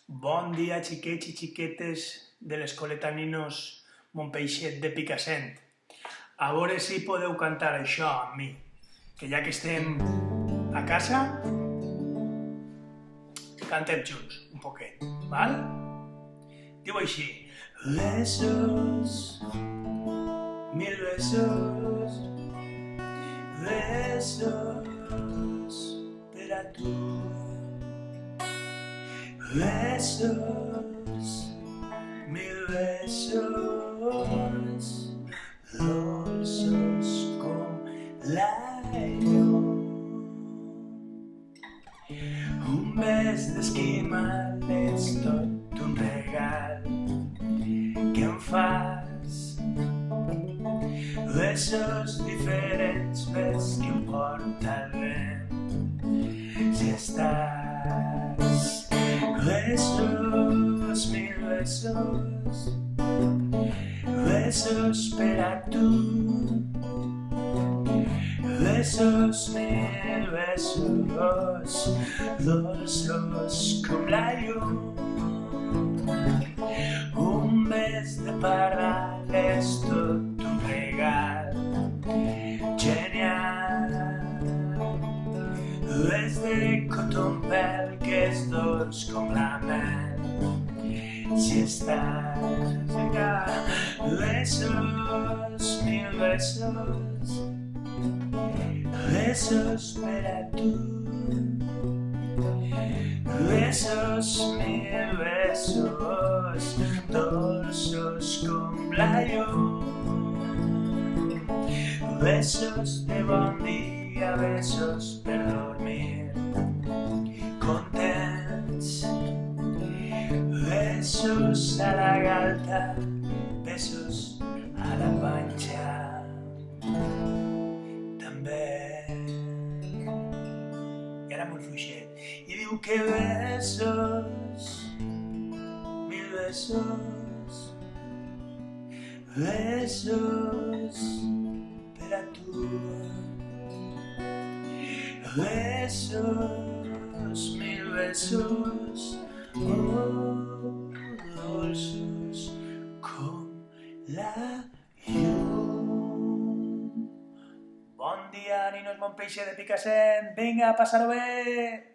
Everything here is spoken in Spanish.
Bon dia, xiquets i xiquetes de l'escoleta Ninos Montpeixet de Picassent. A veure si podeu cantar això amb mi, que ja que estem a casa, cantem junts un poquet, val? Diu així: besos, mil besos, besos per a tu. Besos, mil besos, dolços com la llum. Un bes d'esquimal és tot un regal que em fas. Besos diferents, ves que em porta el vent. Si estàs besos, mil besos, besos per a tu. Besos, mil besos, dolços com la llum. Un bes de parral és tot un regal genial. Bes de cotonpel que és dolç com la mel. Si estàs acá, besos, mil besos, besos per a tu. Besos, mil besos, dolços com la llum. Besos de bon dia, besos per dormir contents. Besos a la galta, besos a la panxa també. I ara molt fluixet. I diu que besos, mil besos, besos per a tu. Besos, mil besos, dolços com la llum. Bon dia, Ninos Montpeixet de Picassent. Vinga, passar-ho bé!